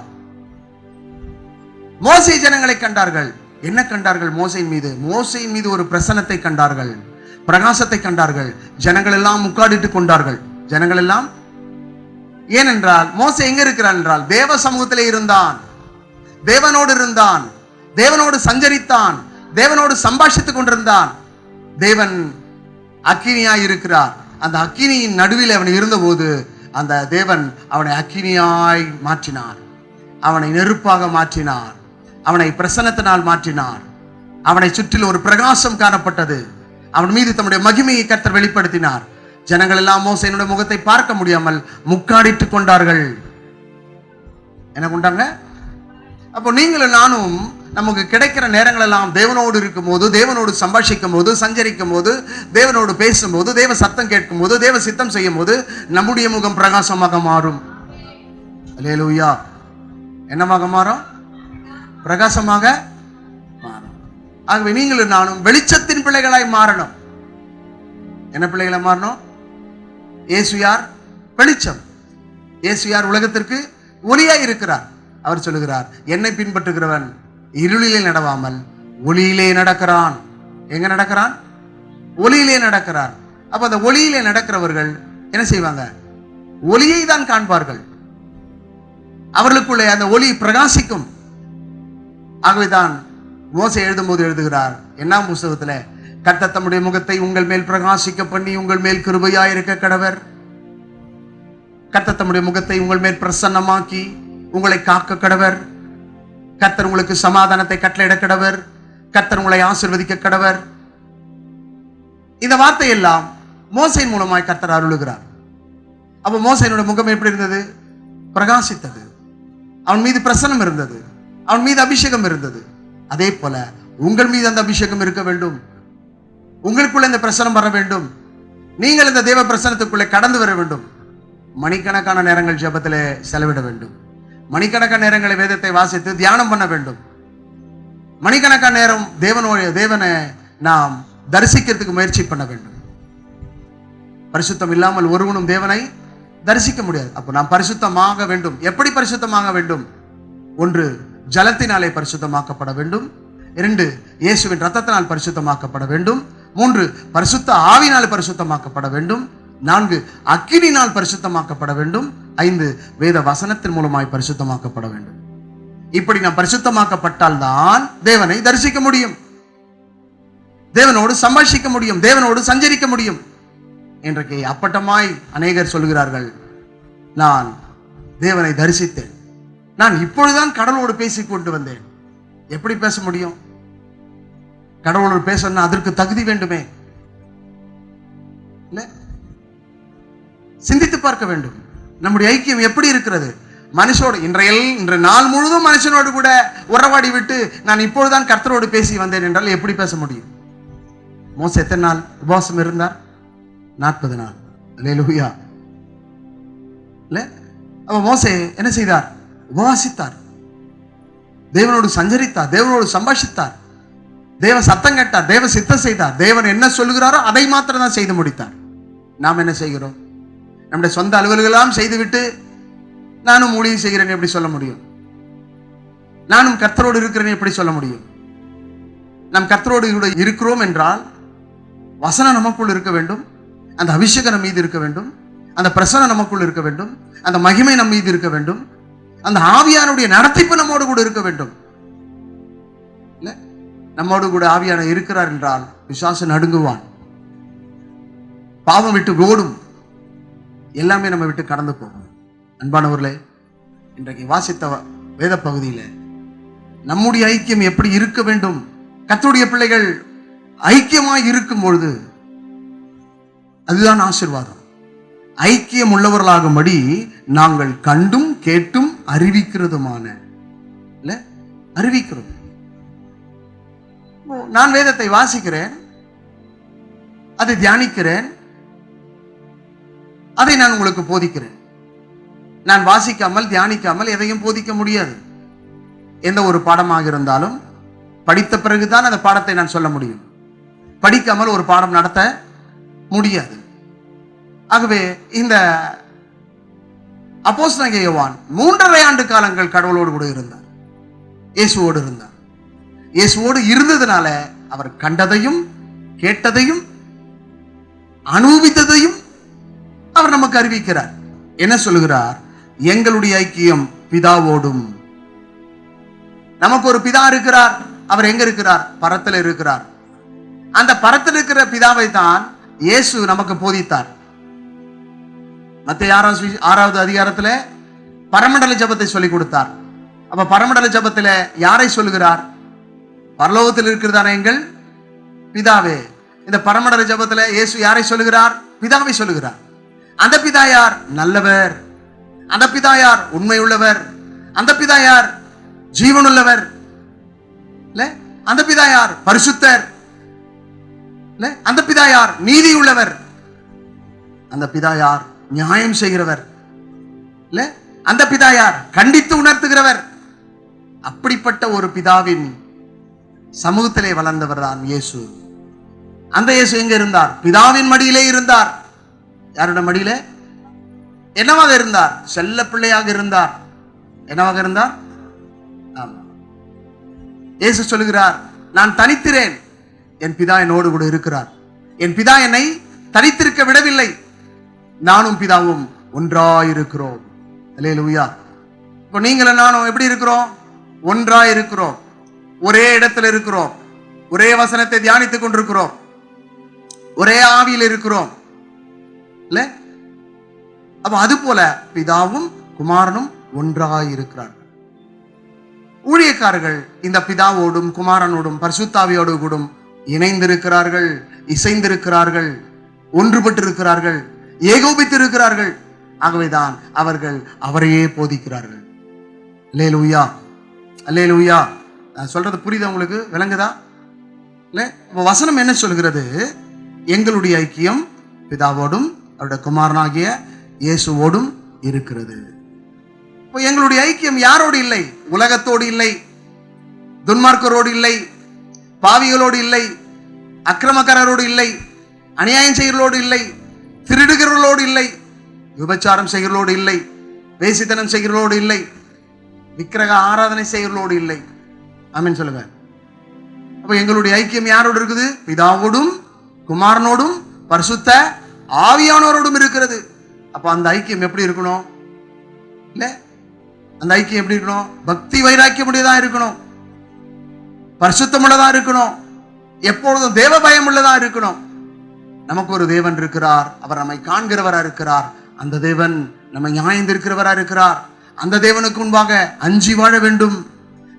மோசே ஜனங்களை கண்டார்கள். என்ன கண்டார்கள்? மோசையின் மீது ஒரு பிரசன்னத்தை கண்டார்கள், பிரகாசத்தை கண்டார்கள். ஜனங்கள் எல்லாம் முக்காடிட்டு கொண்டார்கள். ஜனங்கள் எல்லாம், ஏனென்றால் மோசே எங்க இருக்கிறான் என்றால் தேவ சமூகத்திலே இருந்தான், தேவனோடு இருந்தான், தேவனோடு சஞ்சரித்தான், தேவனோடு சம்பாஷித்துக் கொண்டிருந்தான். தேவன் அக்கினியாய் இருக்கிறார். அந்த அக்கினியின் நடுவில் அவன் இருந்தபோது அந்த தேவன் அவனை அக்கினியாய் மாற்றினார், அவனை நெருப்பாக மாற்றினார், அவனை பிரசன்னத்தினால் மாற்றினார். அவனை சுற்றில் ஒரு பிரகாசம் காணப்பட்டது. அவன் மீது தம்முடைய மகிமையை கர்த்தர் வெளிப்படுத்தினார். ஜனங்கள் எல்லாம் மோசேயினுடைய முகத்தை பார்க்க முடியாமல் முக்காடிட்டுக் கொண்டார்கள். என்ன கொண்டாங்க? அப்போ நீங்களும் நானும் நமக்கு கிடைக்கிற நேரங்கள் எல்லாம் தேவனோடு இருக்கும் போது, தேவனோடு சம்பாஷிக்கும் போது, சஞ்சரிக்கும் போது, தேவனோடு பேசும்போது, தேவ சத்தம் கேட்கும் போது, தேவ சித்தம் செய்யும் போது நம்முடைய முகம் பிரகாசமாக மாறும். அல்லேலூயா. என்னமாக மாறும்? பிரகாசமாக மாறும். ஆகவே நீங்களும் நானும் வெளிச்சத்தின் பிள்ளைகளாய் மாறணும். என்ன பிள்ளைகளை மாறணும்? இயேசு யார்? வெளிச்சம். இயேசு யார்? உலகத்திற்கு ஒளியாய் இருக்கிறார். அவர் சொல்லுகிறார், என்னை பின்பற்றுகிறவன் இருளிலே நடவாமல் ஒளியிலே நடக்கிறான். எங்க நடக்கிறான்? ஒளியிலே நடக்கிறான். அப்ப அந்த ஒளியிலே நடக்கிறவர்கள் என்ன செய்வாங்க? ஒளியை தான் காண்பார்கள். அவர்களுக்குள்ளே அந்த ஒளி பிரகாசிக்கும். ஆகவேதான் மோசே எழுதும்போது எழுதுகிறார், என்ன புஸ்தகத்துல, கர்த்தர் தம்முடைய முகத்தை உங்கள் மேல் பிரகாசிக்க பண்ணி உங்கள் மேல் கிருபையாய் இருக்க கடவர். கர்த்தர் தம்முடைய முகத்தை உங்கள் மேல் பிரசன்னமாக்கி உங்களை காக்க கடவர். கர்த்தர் உங்களுக்கு சமாதானத்தை கட்டளையிட கடவர். கர்த்தர் உங்களை ஆசீர்வதிக்க கடவர். இந்த வார்த்தை எல்லாம் மோசேயின் மூலமாய் கர்த்தர் அருளுகிறார். அப்ப மோசேயினுடைய முகம் எப்படி இருந்தது? பிரகாசித்தது. அவன் மீது பிரசன்னம் இருந்தது, அவன் மீது அபிஷேகம் இருந்தது. அதே போல உங்கள் மீது அந்த அபிஷேகம் இருக்க வேண்டும். உங்களுக்குள்ள இந்த பிரசனம் வர வேண்டும். நீங்கள் இந்த தேவ பிரசனத்துக்குள்ளே கடந்து வர வேண்டும். மணிக்கணக்கான நேரங்கள் ஜெபத்திலே செலவிட வேண்டும். மணிக்கணக்கான நேரங்களை வேதத்தை வாசித்து தியானம் பண்ண வேண்டும். மணிக்கணக்கான நேரம் தேவனை நாம் தரிசிக்கிறதுக்கு முயற்சி பண்ண வேண்டும். பரிசுத்தம் இல்லாமல் ஒருவனும் தேவனை தரிசிக்க முடியாது. அப்போ நாம் பரிசுத்தமாக வேண்டும். எப்படி பரிசுத்தமாக வேண்டும்? ஒன்று, ஜலத்தினாலே பரிசுத்தமாக்கப்பட வேண்டும். 2, இயேசுவின் ரத்தத்தினால் பரிசுத்தமாக்கப்பட வேண்டும். 3, பரிசுத்த ஆவினால் பரிசுத்தமாக்கப்பட வேண்டும். 4, அக்கினினால் பரிசுத்தமாக்கப்பட வேண்டும். 5, வேத வசனத்தின் மூலமாய் பரிசுத்தமாக்கப்பட வேண்டும். இப்படி நாம் பரிசுத்தமாக்கப்பட்டால் தான் தேவனை தரிசிக்க முடியும், தேவனோடு சம்பாஷிக்க முடியும், தேவனோடு சஞ்சரிக்க முடியும். இன்றைக்கு அப்பட்டமாய் அநேகர் சொல்கிறார்கள், நான் தேவனை தரிசித்தேன், நான் இப்பொழுதுதான் கடவுளோடு பேசிக் கொண்டு வந்தேன். எப்படி பேச முடியும்? கடவுளோடு பேசணும்னா அதற்கு தகுதி வேண்டுமே. இல்ல, சிந்தித்து பார்க்க வேண்டும். நம்முடைய ஐக்கியம் எப்படி இருக்கிறது மனுஷோடு? இன்றைய நாள் முழுதும் மனுஷனோடு கூட உறவாடி விட்டு நான் இப்பொழுதுதான் கர்த்தரோடு பேசி வந்தேன் என்றால் எப்படி பேச முடியும்? மோசே எத்தனை நாள் உபவாசம் இருந்தார்? 40 நாள். அல்லேலூயா. இல்ல, அப்ப மோசே என்ன செய்தார்? உபவாசித்தார். தேவனோடு சஞ்சரித்தார், தேவனோடு சம்பாஷித்தார், தேவ சத்தம் கேட்டார், தேவ சித்தம் செய்தார். தேவன் என்ன சொல்லுகிறாரோ அதை மாத்திரம் தான் செய்து முடித்தார். நாம் என்ன செய்கிறோம்? நம்முடைய சொந்த அலுவல்களெல்லாம் செய்துவிட்டு நானும் ஊழியம் செய்கிறேன் எப்படி சொல்ல முடியும்? நானும் கர்த்தரோடு இருக்கிறேன் எப்படி சொல்ல முடியும்? நாம் கர்த்தரோடு இருக்கிறோம் என்றால் வசனம் நமக்குள் இருக்க வேண்டும், அந்த அபிஷேகம் நம் மீது இருக்க வேண்டும், அந்த பிரசன்னம் நமக்குள் இருக்க வேண்டும், அந்த மகிமை நம் மீது இருக்க வேண்டும், அந்த ஆவியானுடைய நடத்திப்பு நம்மோடு கூட இருக்க வேண்டும். இல்ல, நம்மோடு கூட ஆவியான இருக்கிறார் என்றால் பிசாசு நடுங்குவான், பாவம் விட்டு ஓடும், எல்லாமே நம்ம விட்டு கடந்து போகும். அன்பானவர்களே, இன்றைக்கு வாசித்த வேத பகுதியில நம்முடைய ஐக்கியம் எப்படி இருக்க வேண்டும்? கர்த்தருடைய பிள்ளைகள் ஐக்கியமாய் இருக்கும் பொழுது அதுதான் ஆசீர்வாதம். ஐக்கியம் உள்ளவர்களாகும்படி நாங்கள் கண்டும் கேட்டும் அறிவிக்கிறதுமான அறிவிக்கிறோம். நான் வேதத்தை வாசிக்கிறேன், அதை தியானிக்கிறேன், அதை நான் உங்களுக்கு போதிக்கிறேன். நான் வாசிக்காமல் தியானிக்காமல் எதையும் போதிக்க முடியாது. எந்த ஒரு பாடமாக இருந்தாலும் படித்த பிறகுதான் அந்த பாடத்தை நான் சொல்ல முடியும். படிக்காமல் ஒரு பாடம் நடத்த முடியாது. ஆகவே இந்த அப்போஸ்தலனாகிய யோவான் 3.5 ஆண்டு காலங்கள் கடவுளோடு கூட இருந்தார், இயேசுவோடு இருந்தார். இயேசுவோடு இருந்ததுனால அவர் கண்டதையும் கேட்டதையும் அனுபவித்ததையும் அவர் நமக்கு அறிவிக்கிறார். என்ன சொல்லுகிறார்? எங்களுடைய ஐக்கியம் பிதாவோடும். நமக்கு ஒரு பிதா இருக்கிறார். அவர் எங்க இருக்கிறார்? பரத்தில் இருக்கிறார். அந்த பரத்தில் இருக்கிற பிதாவை தான் இயேசு நமக்கு போதித்தார். மத்தேயு 6வது அதிகாரத்தில் பரமண்டல ஜெபத்தை சொல்லிக் கொடுத்தார். அப்ப பரமண்டல ஜெபத்தில் யாரை சொல்லுகிறார்? பரலோகத்தில் இருக்கிறதான எங்கள் பிதாவே. இந்த பரமண்டல ஜெபத்தில் இயேசு யாரை சொல்லுகிறார்? பிதாவை சொல்லுகிறார். அந்த பிதா யார்? நல்லவர். அந்த பிதா யார்? உண்மையுள்ளவர். அந்த பிதா யார்? ஜீவனுள்ளவர். அந்த பிதா யார்? பரிசுத்தர். அந்த பிதா யார்? நீதி உள்ளவர். அந்த பிதா யார்? நியாயம் செய்கிறவர். அந்த பிதா யார்? கண்டித்து உணர்த்துகிறவர். அப்படிப்பட்ட ஒரு பிதாவின் சமூகத்திலே வளர்ந்தவர் தான் இயேசு. அந்த இயேசு எங்க இருந்தார்? பிதாவின் மடியிலே இருந்தார். யாருடைய மடியிலே? என்னவாக இருந்தார்? செல்ல பிள்ளையாக இருந்தார். என்னவாக இருந்தார்? இயேசு சொல்லுகிறார், நான் தனித்திரேன், என் பிதா என்னோடு கூட இருக்கிறார். என் பிதா என்னை தனித்திருக்க விடவில்லை, நானும் பிதாவும் ஒன்றாயிருக்கிறோம். அல்லேலூயா. இப்போ நீங்களும் நானும் எப்படி இருக்கிறோம்? ஒன்றாயிருக்கிறோம். ஒரே இடத்துல இருக்கிறோம். ஒரே வசனத்தை தியானித்துக் கொண்டிருக்கிறோம். ஒரே ஆவியில் இருக்கிறோம். இல்ல? அப்ப அது போல பிதாவும் குமாரனும் ஒன்றாயிருக்கிறார்கள். ஊழியக்காரர்கள் இந்த பிதாவோடும் குமாரனோடும் பரிசுத்தாவியோடு கூட இணைந்திருக்கிறார்கள், இசைந்திருக்கிறார்கள், ஒன்றுபட்டிருக்கிறார்கள், ஏகோபித்திருக்கிறார்கள். ஆகவேதான் அவர்கள் அவரையே போதிக்கிறார்கள். அல்லேலூயா, அல்லேலூயா. நான் சொல்றது புரியுதா உங்களுக்கு? விளங்குதா? இல்ல? வசனம் என்ன சொல்கிறது? எங்களுடைய ஐக்கியம் பிதாவோடும் அவருடைய குமாரனாகிய இயேசுவோடும் இருக்கிறது. இப்போ எங்களுடைய ஐக்கியம் யாரோடு இல்லை? உலகத்தோடு இல்லை, துன்மார்க்கரோடு இல்லை, பாவிகளோடு இல்லை, அக்கிரமக்காரரோடு இல்லை, அநியாயம் செய்கிறோடு இல்லை, திருடுகிறவர்களோடு இல்லை, விபச்சாரம் செய்கிறோடு இல்லை, வேசித்தனம் செய்கிறோடு இல்லை, விக்கிரக ஆராதனை செய்கிறோடு இல்லை. ஆமென் சொல்லுங்க. அப்ப எங்களுடைய ஐக்கியம் யாரோடு இருக்குது? பிதாவோடும் குமாரனோடும் பரிசுத்த ஆவியானவரோடும் இருக்கிறது. அப்ப அந்த ஐக்கியம் எப்படி இருக்கணும்? இல்ல, அந்த ஐக்கியம் எப்படி இருக்கணும்? பக்தி வைராக்கியம் உடையதா இருக்கணும், பரிசுத்தம் உள்ளதா இருக்கணும், எப்பொழுதும் தேவ பயம் உள்ளதா இருக்கணும். நமக்கு ஒரு தேவன் இருக்கிறார், அவர் நம்மை காண்கிறவரா இருக்கிறார். அந்த தேவன் நம்மை நியாயந்திருக்கிறவரா இருக்கிறார். அந்த தேவனுக்கு முன்பாக அஞ்சி வாழ வேண்டும்,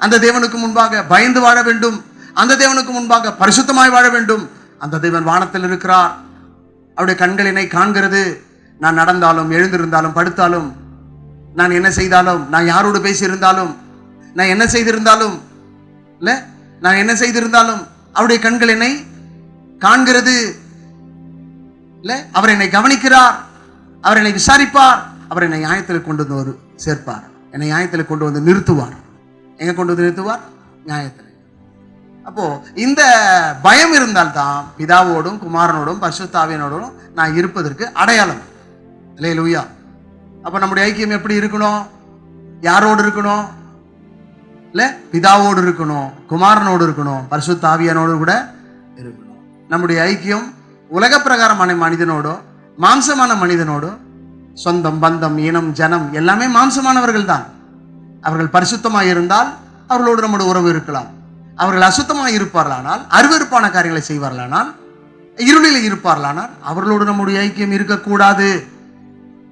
அந்த தேவனுக்கு முன்பாக பயந்து வாழ வேண்டும், அந்த தேவனுக்கு முன்பாக பரிசுத்தமாய் வாழ வேண்டும். அந்த தேவன் வானத்தில் இருக்கிறார். அவருடைய கண்கள் என்னை காண்கிறது. நான் நடந்தாலும், எழுந்திருந்தாலும், படுத்தாலும், நான் என்ன செய்தாலும், நான் யாரோடு பேசியிருந்தாலும், நான் என்ன செய்திருந்தாலும், இல்ல நான் என்ன செய்திருந்தாலும் அவருடைய கண்கள் என்னை காண்கிறது. இல்ல, அவர் என்னை கவனிக்கிறார், அவர் என்னை விசாரிப்பார், அவர் என்னை நியாயத்தில் கொண்டு வந்து சேர்ப்பார், என்னை நியாயத்தில் கொண்டு வந்து நிறுத்துவார். எங்க கொண்டு வந்து நிறுத்துவார்? நியாயத்தில். அப்போ இந்த பயம் இருந்தால்தான் பிதாவோடும் குமாரனோடும் பரிசுத்த ஆவியானோடும் நான் இருப்பதற்கு அடையாளம். அல்லேலூயா. அப்ப நம்முடைய ஐக்கியம் எப்படி இருக்கணும்? யாரோடு இருக்கணும்? இல்ல, பிதாவோடு இருக்கணும், குமாரனோடு இருக்கணும், பரிசுத்த ஆவியானோடு கூட இருக்கணும். நம்முடைய ஐக்கியம் உலக பிரகாரமான மனிதனோடோ மாம்சமான மனிதனோடோ, சொந்தம் பந்தம் இனம் ஜனம் எல்லாமே மாம்சமானவர்கள் தான். அவர்கள் பரிசுத்தமாக இருந்தால் அவர்களோடு நம்முடைய உறவு இருக்கலாம். அவர்கள் அசுத்தமாக இருப்பார்களானால், அருவருப்பான காரியங்களை செய்வார்களானால், இருளில் இருப்பார்களானால் அவர்களோடு நம்முடைய ஐக்கியம் இருக்கக்கூடாது.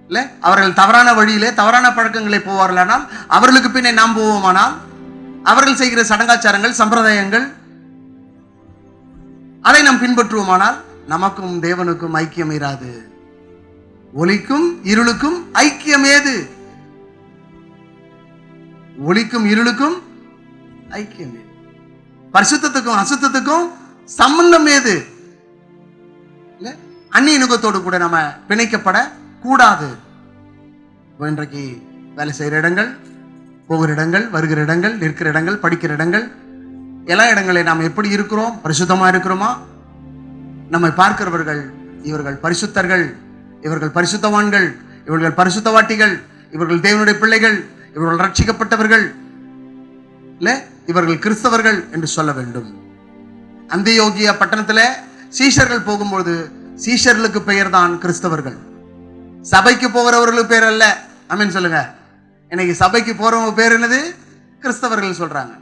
இல்ல, அவர்கள் தவறான வழியிலே தவறான பழக்கங்களை போவார்களானால் அவர்களுக்கு பின்னே நாம் போவோமானால், அவர்கள் செய்கிற சடங்காச்சாரங்கள் சம்பிரதாயங்கள் அதை நாம் பின்பற்றுவோமானால் நமக்கும் தேவனுக்கும் ஐக்கியம் இராது. ஒளிக்கும் இருளுக்கும் ஐக்கியம் ஏது? ஒளிக்கும் இருளுக்கும் ஐக்கியம் ஏது? பரிசுத்தத்துக்கும் அசுத்தத்துக்கும் சம்பந்தம் ஏது? அந்நிய நுகத்தோடு கூட நம்ம பிணைக்கப்பட கூடாது. இன்றைக்கு வேலை செய்கிற இடங்கள், போகிற இடங்கள், வருகிற இடங்கள், நிற்கிற இடங்கள், படிக்கிற இடங்கள், எல்லா இடங்களில் நாம் எப்படி இருக்கிறோம்? பரிசுத்தமா இருக்கிறோமா? நம்மை பார்க்கிறவர்கள் இவர்கள் பரிசுத்தர்கள், இவர்கள் பரிசுத்தவான்கள், இவர்கள் பரிசுத்தவாட்டிகள், இவர்கள் தேவனுடைய பிள்ளைகள், இவர்கள் ரட்சிக்கப்பட்டவர்கள், இல்ல இவர்கள் கிறிஸ்தவர்கள் என்று சொல்ல வேண்டும். அந்தியோகியா பட்டணத்துல சீஷர்கள் போகும்போது சீஷர்களுக்கு பெயர் தான் கிறிஸ்தவர்கள். சபைக்கு போகிறவர்களுக்கு பேர் அல்ல. ஆமென் சொல்லுங்க. இன்னைக்கு சபைக்கு போறவங்க பேர் என்னது? கிறிஸ்தவர்கள் சொல்றாங்க.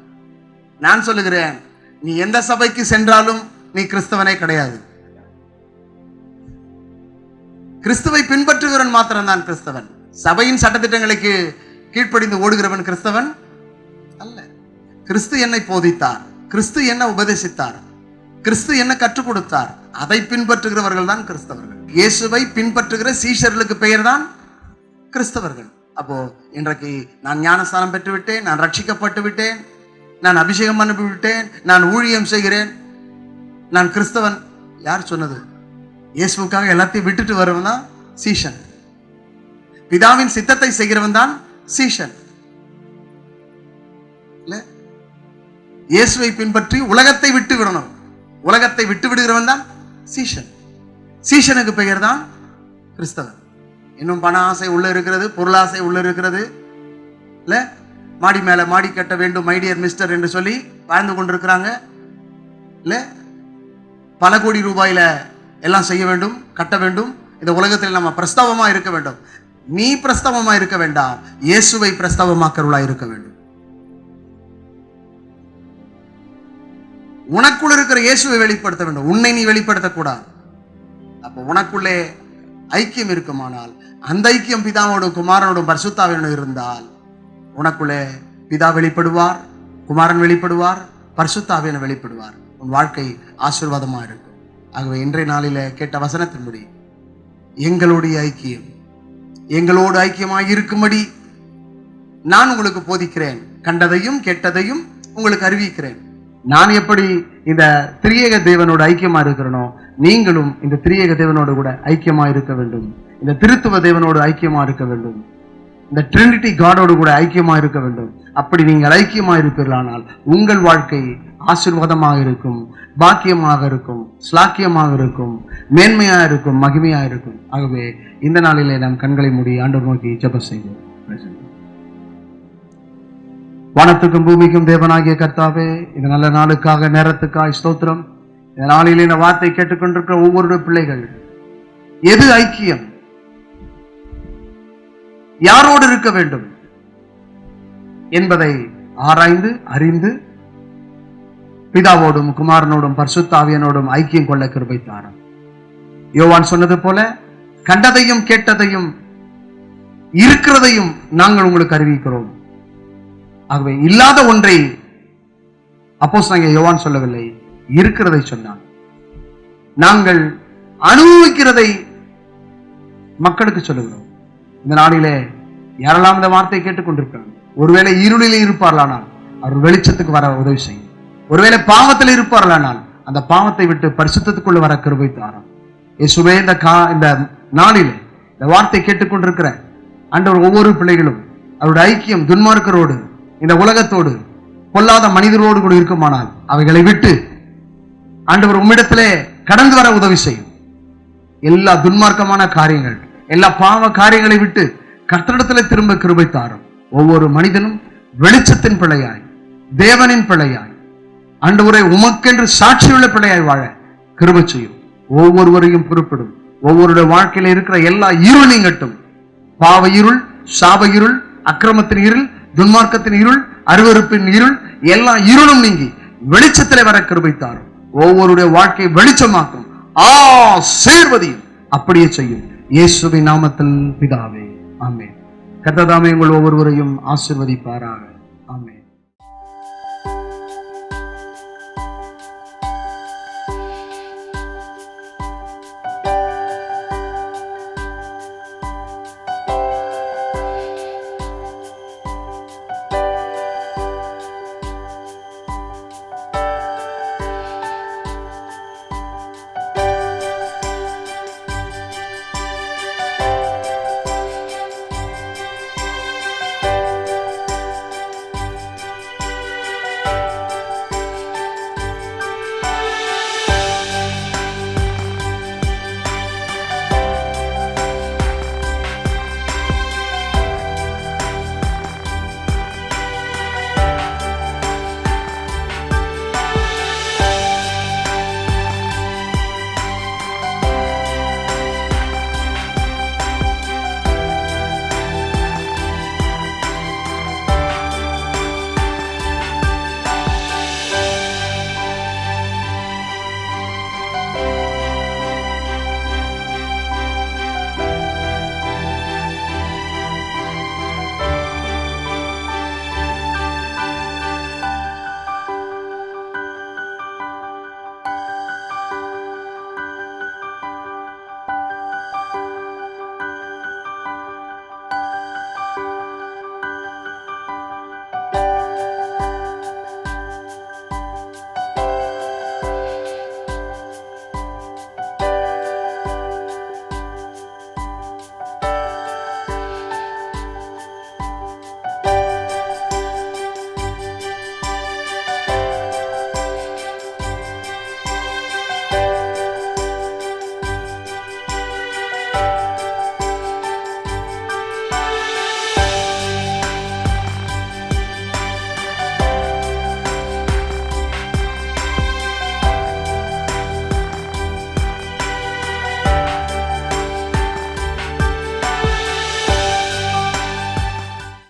நான் சொல்லுகிறேன், நீ எந்த சபைக்கு சென்றாலும் நீ கிறிஸ்தவனே கிடையாது. கிறிஸ்துவை பின்பற்றுகிறவன் மாத்திரம்தான் கிறிஸ்தவன். சபையின் சட்டத்திட்டங்களுக்கு கீழ்ப்படிந்து ஓடுகிறவன் கிறிஸ்தவன் அல்ல. கிறிஸ்து என்னை போதித்தார், கிறிஸ்து என்ன உபதேசித்தார், கிறிஸ்து என்ன கற்றுக் கொடுத்தார், அதை பின்பற்றுகிறவர்கள் தான் கிறிஸ்தவர்கள். இயேசுவை பின்பற்றுகிற சீஷர்களுக்கு பெயர் தான் கிறிஸ்தவர்கள். அப்போ இன்றைக்கு நான் ஞானஸ்தானம் பெற்று விட்டேன், நான் ரட்சிக்கப்பட்டு விட்டேன், நான் அபிஷேகம் பண்ணி விட்டேன், நான் ஊழியம் செய்கிறேன், நான் கிறிஸ்தவன். யார் சொன்னது? இயேசுக்காக எல்லாத்தையும் விட்டுட்டு வருவன் தான் சீஷன். பிதாவின் சித்தத்தை செய்கிறவன் தான் சீஷன். இயேசுவை பின்பற்றி உலகத்தை விட்டு விடணும், உலகத்தை விட்டு விடுகிறவன் தான் சீஷன். சீஷனுக்கு பெயர் தான் கிறிஸ்தவன். இன்னும் பண ஆசை உள்ள இருக்கிறது, பொருளாசை உள்ள இருக்கிறது, இல்ல மாடி மேல மாடி கட்ட வேண்டும் மை டியர் மிஸ்டர் என்று சொல்லி வாழ்ந்து கொண்டிருக்கிறாங்க. இல்ல பல கோடி ரூபாயில எல்லாம் செய்ய வேண்டும், கட்ட வேண்டும். இந்த உலகத்தில் நம்ம பிரஸ்தாபமா இருக்க வேண்டும். நீ பிரஸ்தாபமா இருக்க வேண்டாம், இயேசுவை பிரஸ்தாபமாக்கிறவளா இருக்க வேண்டும். உனக்குள்ள இருக்கிற இயேசுவை வெளிப்படுத்த வேண்டும், உன்னை நீ வெளிப்படுத்தக்கூடாது. அப்போ உனக்குள்ளே ஐக்கியம் இருக்குமானால், அந்த ஐக்கியம் பிதாவோடும் குமாரனோடும் பரிசுத்தாவியோடும் இருந்தால் உனக்குள்ளே பிதா வெளிப்படுவார், குமாரன் வெளிப்படுவார், பரிசுத்தாவியன் வெளிப்படுவார். உன் வாழ்க்கை ஆசீர்வாதமா இருக்கும். ஆகவே இன்றைய நாளில கேட்ட வசனத்தின்படி எங்களுடைய ஐக்கியம், எங்களோடு ஐக்கியமாய் இருக்கும்படி நான் உங்களுக்கு போதிக்கிறேன், கண்டதையும் கேட்டதையும் உங்களுக்கு அறிவிக்கிறேன். நான் எப்படி இந்த திரியேக தேவனோடு ஐக்கியமா இருக்கிறனோ, நீங்களும் இந்த திரியேக தேவனோடு கூட ஐக்கியமா இருக்க வேண்டும். இந்த திருத்துவ தேவனோடு ஐக்கியமா இருக்க வேண்டும். இந்த ட்ரினிட்டி காடோடு கூட ஐக்கியமா இருக்க வேண்டும். அப்படி நீங்கள் ஐக்கியமா இருப்பீர்களானால் உங்கள் வாழ்க்கை ஆசீர்வாதமாக இருக்கும், பாக்கியமாக இருக்கும், ஸ்லாக்கியமாக இருக்கும், மேன்மையா இருக்கும், மகிமையா இருக்கும். ஆகவே இந்த நாளிலே நாம் கண்களை மூடி ஆண்டவர் நோக்கி ஜெபம் செய்வோம். வானத்துக்கும் பூமிக்கும் தேவனாகிய கர்த்தாவே, இந்த நல்ல நாளுக்காக நேரத்துக்காய் ஸ்தோத்திரம். இந்த நாளிலே இந்த வார்த்தை கேட்டுக்கொண்டிருக்கிற ஒவ்வொரு பிள்ளைகள், எது ஐக்கியம், யாரோடு இருக்க வேண்டும் என்பதை ஆராய்ந்து அறிந்து பிதாவோடும் குமாரனோடும் பரிசுத்த ஆவியானோடும் ஐக்கியம் கொள்ள கிருபை தாரும். யோவான் சொன்னது போல கண்டதையும் கேட்டதையும் இருக்கிறதையும் நாங்கள் உங்களுக்கு அறிவிக்கிறோம். ஆகவே இல்லாத ஒன்றை அப்போஸ்தலனாகிய யோவான் சொல்லவில்லை, இருக்கிறதை சொன்னான். நாங்கள் அனுபவிக்கிறதை மக்களுக்கு சொல்லுகிறோம். இந்த நாளிலே யாரெல்லாம் இந்த வார்த்தையை கேட்டுக்கொண்டிருக்கிறாங்க, ஒருவேளை இருளிலே இருப்பார்களானால் அவர் வெளிச்சத்துக்கு வர உதவி செய்யும். ஒருவேளை பாவத்தில் இருப்பார்களானால் அந்த பாவத்தை விட்டு பரிசுத்தத்துக்குள்ள வர கிருபை தாரும். இயேசுவே, இந்த நாளிலே இந்த வார்த்தை கேட்டுக்கொண்டிருக்கிற ஆண்டவர் ஒவ்வொரு பிள்ளைகளும் அவருடைய ஐக்கியம் துன்மார்க்கரோடு, இந்த உலகத்தோடு, பொல்லாத மனிதரோடு கூட இருக்குமானால் அவைகளை விட்டு ஆண்டவர் உம்மிடத்திலே கடந்து வர உதவி செய்யும். எல்லா துன்மார்க்கமான காரியங்கள், எல்லா பாவ காரியங்களை விட்டு கர்த்தரிடத்திலே திரும்ப கிருபை தாரும். ஒவ்வொரு மனிதனும் வெளிச்சத்தின் பிள்ளையாய், தேவனின் பிள்ளையாய், ஆண்டவரை உமக்கென்று சாட்சியுள்ள பிள்ளையாய் வாழ கிருபை செய்யும். ஒவ்வொருவரையும் பொறுப்பிடும். ஒவ்வொருடைய வாழ்க்கையில இருக்கிற எல்லா இருள் நீங்கட்டும். பாவ இருள், சாப இருள், அக்கிரமத்தின் இருள், துன்மார்க்கத்தின் இருள், அருவருப்பின் இருள், எல்லா இருளும் நீங்கி வெளிச்சத்திலே வர கிருபை தாரும். ஒவ்வொருடைய வாழ்க்கையை வெளிச்சமாக்கும், ஆசீர்வதியும். அப்படியே செய்யும். இயேசுவின் நாமத்தில் பிதாவே, ஆமென். கர்த்தர் தாமே உங்கள் ஒவ்வொருவரையும் ஆசீர்வதிப்பாராக.